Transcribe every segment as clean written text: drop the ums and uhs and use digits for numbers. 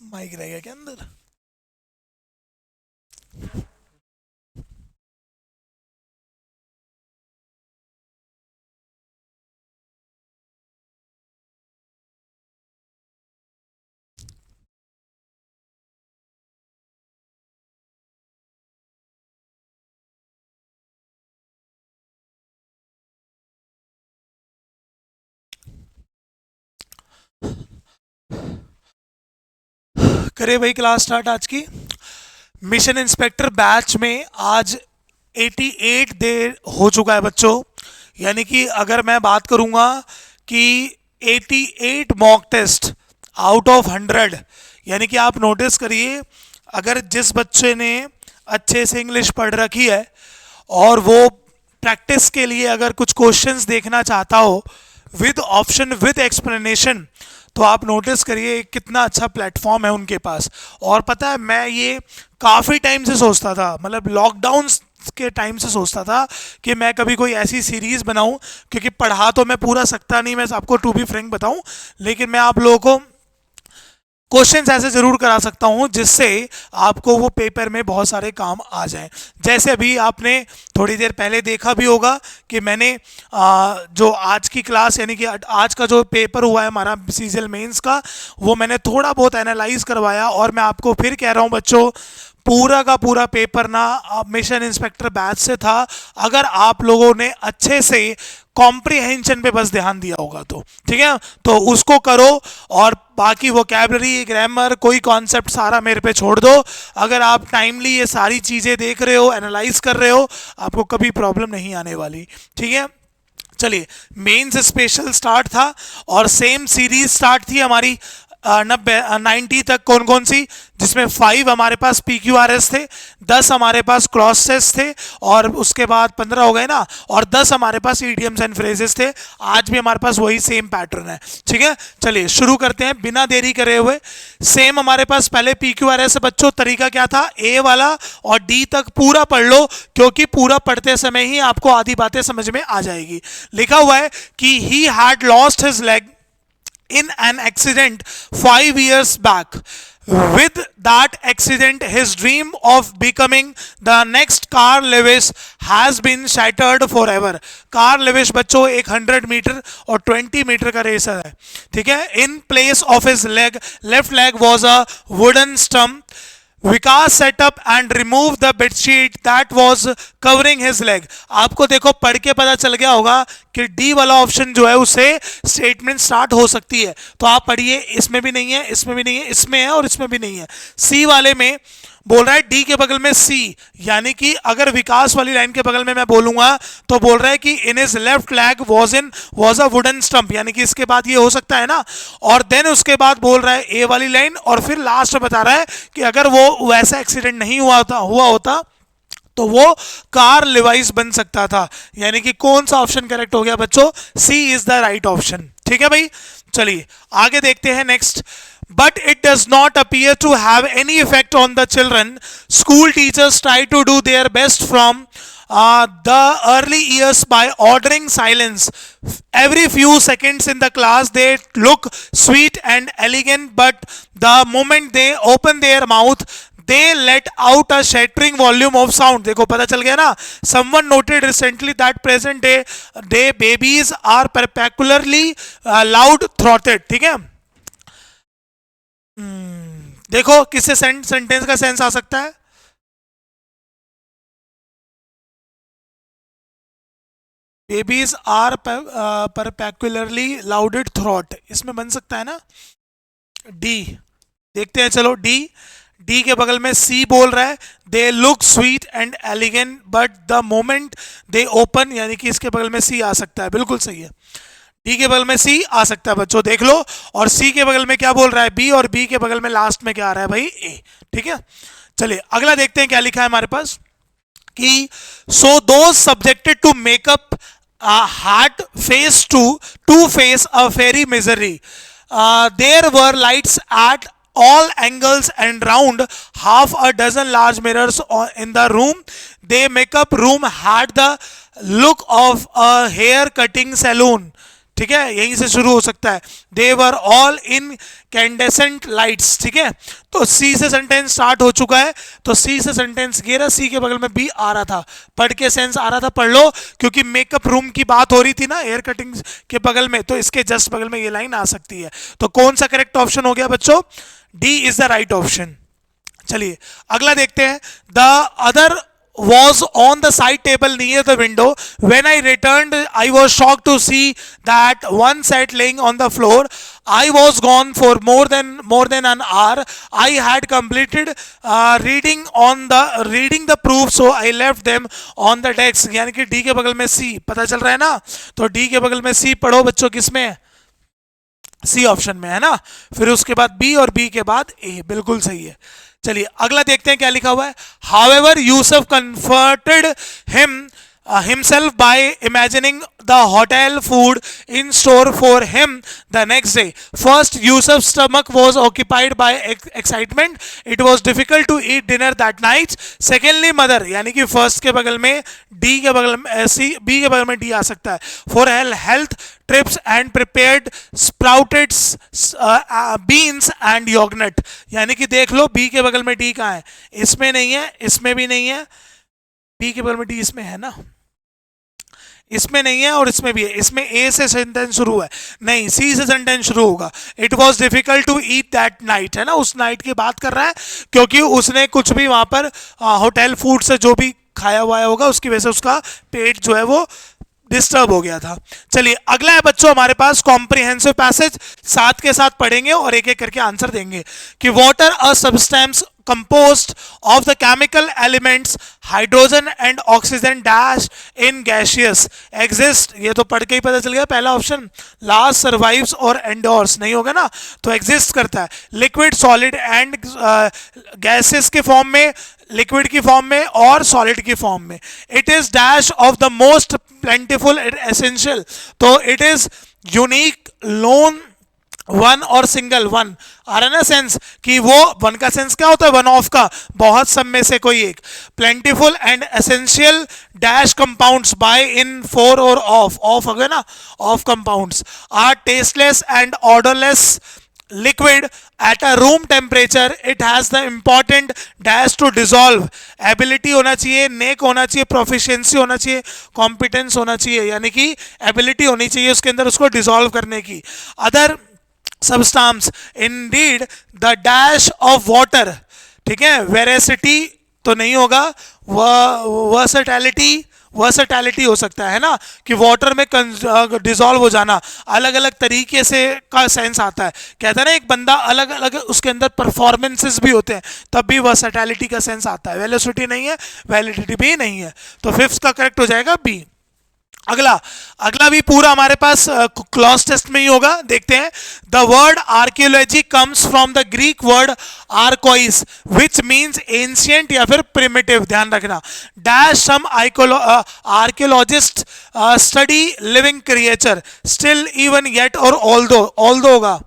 Mic रह गया क्या अंदर? करे भाई क्लास स्टार्ट आज की। मिशन इंस्पेक्टर बैच में आज 88 देर हो चुका है बच्चों। यानी कि अगर मैं बात करूंगा कि 88 मॉक टेस्ट आउट ऑफ 100, यानी कि आप नोटिस करिए, अगर जिस बच्चे ने अच्छे से इंग्लिश पढ़ रखी है और वो प्रैक्टिस के लिए अगर कुछ क्वेश्चंस देखना चाहता हो विद ऑप्शन विद एक्सप्लेनेशन, तो आप नोटिस करिए कितना अच्छा प्लेटफॉर्म है उनके पास। और पता है, मैं ये काफ़ी टाइम से सोचता था, मतलब लॉकडाउन के टाइम से सोचता था कि मैं कभी कोई ऐसी सीरीज़ बनाऊं, क्योंकि पढ़ा तो मैं पूरा सकता नहीं, मैं आपको टू बी फ्रैंक बताऊं, लेकिन मैं आप लोगों को क्वेश्चंस ऐसे जरूर करा सकता हूं जिससे आपको वो पेपर में बहुत सारे काम आ जाएं। जैसे अभी आपने थोड़ी देर पहले देखा भी होगा कि मैंने जो आज की क्लास, यानी कि आज का जो पेपर हुआ है हमारा सीजीएल मेंस का, वो मैंने थोड़ा बहुत एनालाइज करवाया। और मैं आपको फिर कह रहा हूं बच्चों, पूरा का पूरा पेपर ना मिशन इंस्पेक्टर बैच से था। अगर आप लोगों ने अच्छे से कॉम्प्रिहेंशन पे बस ध्यान दिया होगा तो ठीक है, तो उसको करो। और बाकी वोकैबलरी, ग्रामर, कोई कॉन्सेप्ट सारा मेरे पे छोड़ दो। अगर आप टाइमली ये सारी चीज़ें देख रहे हो, एनालाइज कर रहे हो, आपको कभी प्रॉब्लम नहीं आने वाली। ठीक है, चलिए। मेंस स्पेशल स्टार्ट था और सेम सीरीज स्टार्ट थी हमारी 90 तक। कौन कौन सी? जिसमें 5 हमारे पास PQRS थे, 10 हमारे पास क्रॉस सेस थे, और उसके बाद 15 हो गए ना, और 10 हमारे पास ईडियम्स एंड फ्रेजेस थे। आज भी हमारे पास वही सेम पैटर्न है। ठीक है, चलिए शुरू करते हैं बिना देरी करे हुए। सेम हमारे पास पहले PQRS से बच्चों तरीका क्या था, ए वाला और डी तक पूरा पढ़ लो, क्योंकि पूरा पढ़ते समय ही आपको आधी बातें समझ में आ जाएगी। लिखा हुआ है कि he had lost his leg in an accident 5 years back. With that accident, his dream of becoming the next Carl Lewis has been shattered forever. Carl Lewis बच्चों एक 100 मीटर और 20 मीटर का रेस है, ठीक है। In place of his leg, left leg was a wooden stump. Vikas setup and remove the bedsheet that was covering his leg. आपको देखो पढ़ के पता चल गया होगा कि डी वाला ऑप्शन जो है उससे स्टेटमेंट स्टार्ट हो सकती है, तो आप पढ़िए। इसमें भी नहीं है, इसमें भी नहीं है, इसमें है और इसमें भी नहीं है। सी वाले में बोल रहा है डी के बगल में सी, यानी कि अगर विकास वाली लाइन के बगल में मैं बोलूंगा तो बोल रहा है कि in his left leg was a wooden stump, यानी कि इसके बाद ये हो सकता है ना। और देन उसके बाद बोल रहा है ए वाली लाइन, और फिर लास्ट में बता रहा है कि अगर वो वैसा एक्सीडेंट नहीं हुआ होता तो वो कार लिवाइस बन सकता था। यानी कि कौन सा ऑप्शन करेक्ट हो गया बच्चों? सी इज द राइट ऑप्शन। ठीक है भाई, चलिए आगे देखते हैं next. But it does not appear to have any effect on the children. School teachers try to do their best from the early years by ordering silence. Every few seconds in the class, they look sweet and elegant, but the moment they open their mouth, they let out a shattering volume of sound. देखो पता चल गया ना। Someone noted recently that present day babies are particularly loud throated. ठीक है, देखो किससे sentence का सेंस आ सकता है? बेबीज आर परपेक्युलरली लाउडेड थ्रॉट, इसमें बन सकता है ना डी। देखते हैं, चलो डी। डी के बगल में सी बोल रहा है they look sweet and elegant but the moment they open, यानी कि इसके बगल में सी आ सकता है। बिल्कुल सही है, डी के बगल में सी आ सकता है बच्चों, देख लो। और सी के बगल में क्या बोल रहा है? बी। और बी के बगल में लास्ट में क्या आ रहा है भाई? ए। ठीक है, चलिए अगला देखते हैं क्या लिखा है हमारे पास कि so those subjected to makeup heart face to face a ferry misery. There were lights at all angles and round half a dozen large mirrors in the room. The makeup room had the look of a hair cutting salon. ठीक है, यहीं से शुरू हो सकता है. दे were all in कैंडेसेंट lights. ठीक है, तो सी से सेंटेंस स्टार्ट हो चुका है. तो सी से सेंटेंस घेरा, सी के बगल में बी आ रहा था, पढ़ के सेंस आ रहा था, पढ़ लो, क्योंकि मेकअप रूम की बात हो रही थी ना हेयर कटिंग के बगल में, तो इसके जस्ट बगल में ये लाइन आ सकती है. तो कौन सा करेक्ट ऑप्शन हो गया बच्चों? D is the right option. चलिए अगला देखते हैं. The other was on the side table near the window. When I returned, I was shocked to see that one set laying on the floor. I was gone for more than an hour. I had completed reading the proof, so I left them on the desk. यानी कि D के बगल में सी, पता चल रहा है ना? तो डी के बगल में सी पढ़ो बच्चों, किसमें है? सी ऑप्शन में है ना. फिर उसके बाद बी और बी के बाद ए, बिल्कुल सही है. चलिए अगला देखते हैं क्या लिखा हुआ है. However Yusuf comforted himself by imagining the hotel food in store for him the next day. First, Yusuf's stomach was occupied by excitement. It was difficult to eat dinner that night. Secondly, mother, यानी कि first के बगल में D के बगल में C, B के बगल में D आ सकता है. For health trips and prepared sprouted beans and yogurt. यानी कि देख लो B के बगल में D कहाँ है? इसमें नहीं है, इसमें भी नहीं है. B के बगल में D इसमें है ना, इसमें नहीं है और इसमें भी है. इसमें ए से सेंटेंस शुरू है, नहीं सी से सेंटेंस शुरू होगा. It was difficult to eat that night, है ना, उस नाइट की बात कर रहा है, क्योंकि उसने कुछ भी वहां पर होटल फूड से जो भी खाया हुआ होगा उसकी वजह से उसका पेट जो है वो डिस्टर्ब हो गया था. चलिए अगला है बच्चों हमारे पास कॉम्प्रिहेंसिव पैसेज. साथ के साथ पढ़ेंगे और एक एक करके आंसर देंगे. कि water a substance composed of the chemical elements hydrogen and oxygen dash in gaseous exist. ये तो पढ़ के ही पता चल गया, पहला ऑप्शन. last survives और endures नहीं होगा ना, तो exist करता है. liquid solid and gases के फॉर्म में, लिक्विड की फॉर्म में और सॉलिड की फॉर्म में. It is dash of the most plentiful and essential. तो it is unique, lone, one और सिंगल. वन आ रहा है ना सेंस, कि वो वन का सेंस क्या होता है? वन ऑफ का, बहुत सब में से कोई एक. Plentiful and essential dash compounds by in for और ऑफ हो गया ना, of compounds are tasteless and orderless liquid at a room temperature. It has the important dash to dissolve. ability होना चाहिए, नेक होना चाहिए, proficiency होना चाहिए, competence होना चाहिए, यानी कि ability होनी चाहिए उसके अंदर उसको dissolve करने की. other substance indeed the dash of water. ठीक है, veracity तो नहीं होगा, वर्सेटैलिटी हो सकता है ना, कि वाटर में डिसॉल्व हो जाना, अलग अलग तरीके से का सेंस आता है. कहता है ना एक बंदा अलग अलग उसके अंदर परफॉर्मेंसेस भी होते हैं, तब भी वर्सेटैलिटी का सेंस आता है. वेलोसिटी नहीं है, वैलिडिटी भी नहीं है. तो फिफ्थ का करेक्ट हो जाएगा बी. अगला भी पूरा हमारे पास क्लॉज टेस्ट में ही होगा. देखते हैं. The word archaeology comes from the Greek word archaios which means ancient या फिर प्रिमिटिव. ध्यान रखना. Dash some archaeologist study living creature still even yet और ऑल्दो होगा,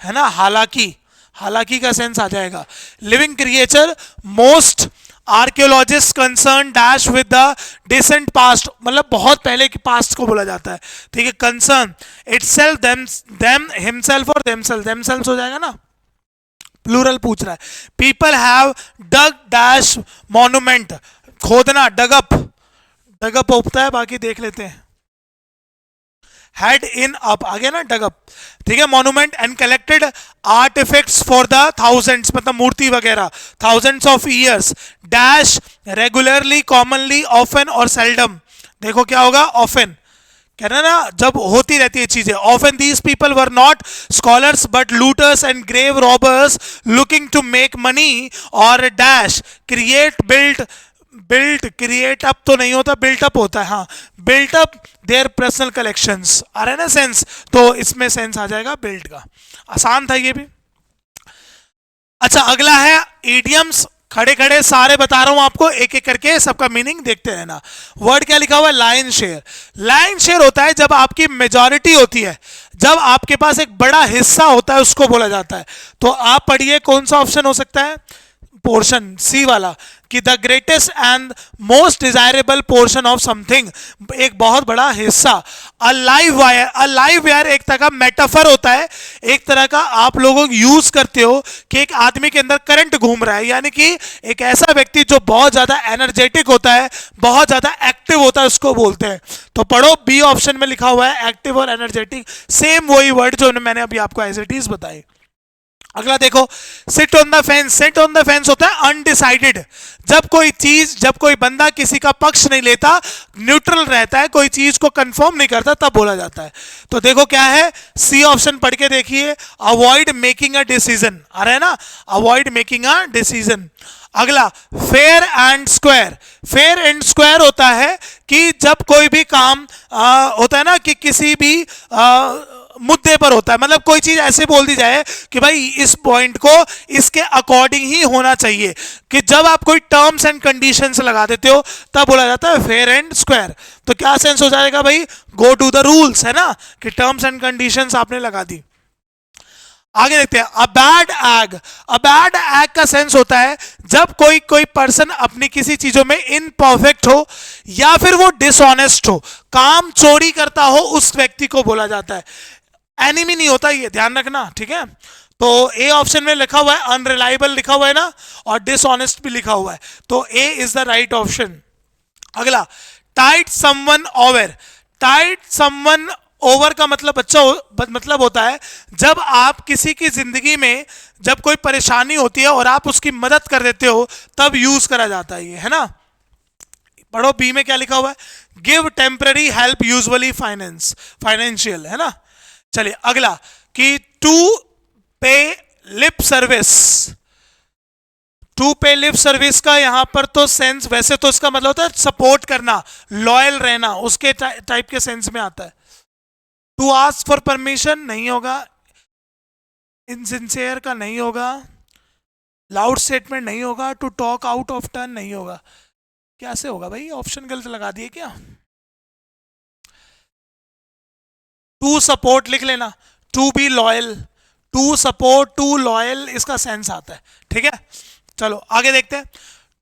है ना, हालांकि का सेंस आ जाएगा. Living creature most archaeologist concern dash with the distant past, मतलब बहुत पहले के पास्ट को बोला जाता है. ठीक है. कंसर्न इटसेल्फ, देम, हिमसेल्फ और देमसेल्फ हो जाएगा ना, प्लूरल पूछ रहा है. People have dug dash monument, खोदना, डगअप होता है, बाकी देख लेते हैं. हेड इन अप आ गया ना, डगअप. ठीक है. Monument and collected artifacts for the thousands, मतलब मूर्ति वगैरह, thousands of years. Dash regularly, commonly, often और सेल्डम. देखो क्या होगा, ऑफन कहना ना, जब होती रहती है चीजें. Often these people were not scholars but looters and grave robbers looking to make money. और डैश क्रिएट अप तो नहीं होता, बिल्ट अप होता है. हाँ, built up their personal collections. आ रहा है ना सेंस, तो इसमें सेंस आ जाएगा बिल्ट का. आसान था ये भी. अच्छा अगला है इडियम्स. खड़े खड़े सारे बता रहा हूं आपको, एक एक करके सबका मीनिंग देखते रहना। वर्ड क्या लिखा हुआ है? Lion share. लायन शेयर होता है जब आपकी मेजॉरिटी होती है, जब आपके पास एक बड़ा हिस्सा होता है, उसको बोला जाता है। तो आप पढ़िए कौन सा ऑप्शन हो सकता है? पोर्शन, सी वाला, कि the greatest and most desirable portion of something, एक बहुत बड़ा हिस्सा। A live wire, a live wire एक तरह का मेटाफर होता है, एक तरह का आप लोगों यूज करते हो कि एक आदमी के अंदर करंट घूम रहा है, यानी कि एक ऐसा व्यक्ति जो बहुत ज्यादा एनर्जेटिक होता है, बहुत ज्यादा एक्टिव होता है, उसको बोलते हैं। तो पढ़ो, बी ऑप्शन में लिखा हुआ है एक्टिव और एनर्जेटिक, सेम वही वर्ड जो मैंने अभी आपको एज इट इज बताए। अगला देखो, sit on the fence. Sit on the fence होता है अनडिसाइडेड, जब कोई चीज, जब कोई बंदा किसी का पक्ष नहीं लेता, न्यूट्रल रहता है, कोई चीज को कंफर्म नहीं करता, तब बोला जाता है। तो देखो क्या है, सी ऑप्शन पढ़ के देखिए, अवॉइड मेकिंग अ डिसीजन, आ रहा है ना, अवॉइड मेकिंग अ डिसीजन। अगला, fair and square. Fair and square होता है कि जब कोई भी काम होता है ना, कि किसी भी मुद्दे पर होता है, मतलब कोई चीज ऐसे बोल दी जाए कि भाई इस पॉइंट को इसके अकॉर्डिंग ही होना चाहिए, कि जब आप कोई टर्म्स एंड कंडीशंस लगा देते हो तब बोला जाता है फेयर एंड स्क्वायर। तो क्या सेंस हो जाएगा भाई? गो टू द रूल्स, है ना, कि टर्म्स एंड कंडीशंस आपने लगा दी। आगे देखते हैं, a bad egg. A bad egg का सेंस होता है जब कोई पर्सन अपनी किसी चीजों में इनपरफेक्ट हो या फिर वो डिसऑनेस्ट हो, काम चोरी करता हो, उस व्यक्ति को बोला जाता है। एनिमी नहीं होता, ये ध्यान रखना, ठीक है। तो ए ऑप्शन में लिखा हुआ है अनरिलायबल, लिखा हुआ है ना, और डिसऑनेस्ट भी लिखा हुआ है, तो ए इज द राइट ऑप्शन। अगला, tight someone over. Tight someone over का मतलब बच्चा मतलब होता है जब आप किसी की जिंदगी में जब कोई परेशानी होती है और आप उसकी मदद कर देते हो, तब यूज करा जाता है ये, है ना। पढ़ो, बी में क्या लिखा हुआ है? Give temporary help usually financial, है ना। चलिए अगला, कि टू पे लिप सर्विस। टू पे लिप सर्विस का यहां पर तो सेंस, वैसे तो इसका मतलब होता है सपोर्ट करना, लॉयल रहना, उसके टाइप के सेंस में आता है। टू आस्क फॉर परमिशन नहीं होगा, इनसिंसियर का नहीं होगा, लाउड स्टेटमेंट नहीं होगा, to talk out of turn नहीं होगा। कैसे होगा भाई? ऑप्शन गलत लगा दिए क्या? टू सपोर्ट लिख लेना, to be loyal, to support, to loyal, इसका सेंस आता है, ठीक है। चलो आगे देखते हैं,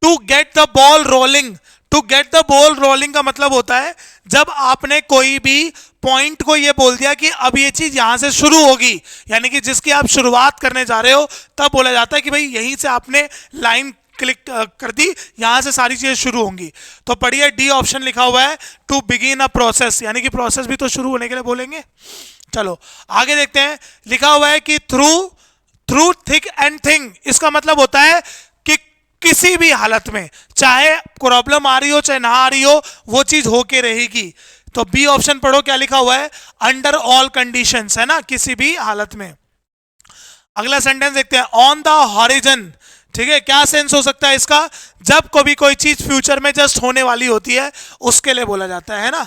to get the ball rolling. To get the ball rolling का मतलब होता है जब आपने कोई भी पॉइंट को ये बोल दिया कि अब ये चीज यहां से शुरू होगी, यानी कि जिसकी आप शुरुआत करने जा रहे हो, तब बोला जाता है कि भाई यहीं से आपने लाइन क्लिक कर दी, यहां से सारी चीजें शुरू होंगी। तो पढ़िए, डी ऑप्शन लिखा हुआ है टू बिगिन अ प्रोसेस, यानी कि प्रोसेस भी तो शुरू होने के लिए बोलेंगे। चलो आगे देखते हैं, लिखा हुआ है कि थ्रू थिक एंड थिंग, इसका मतलब होता है कि किसी भी हालत में, चाहे प्रॉब्लम आ रही हो चाहे ना आ रही हो, वो चीज होके रहेगी। तो बी ऑप्शन पढ़ो, क्या लिखा हुआ है? अंडर ऑल कंडीशंस, है ना, किसी भी हालत में। अगला सेंटेंस देखते हैं, ऑन द हॉरिजन। ठीक है, क्या सेंस हो सकता है इसका? जब कभी कोई चीज फ्यूचर में जस्ट होने वाली होती है, उसके लिए बोला जाता है ना।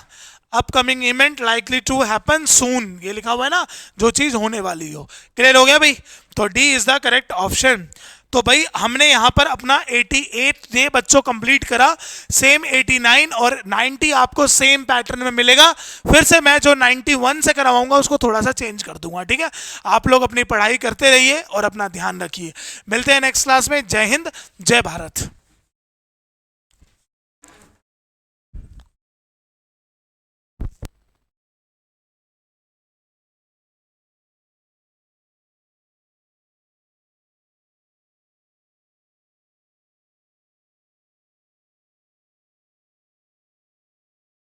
Upcoming event likely to happen soon, ये लिखा हुआ है ना, जो चीज होने वाली हो। क्लियर हो गया भाई? तो D is the correct option. तो भाई हमने यहां पर अपना 88 डे बच्चों कंप्लीट करा, सेम 89 और 90 आपको सेम पैटर्न में मिलेगा। फिर से मैं जो 91 से करवाऊंगा उसको थोड़ा सा चेंज कर दूंगा, ठीक है। आप लोग अपनी पढ़ाई करते रहिए और अपना ध्यान रखिए। मिलते हैं नेक्स्ट क्लास में। जय हिंद, जय भारत।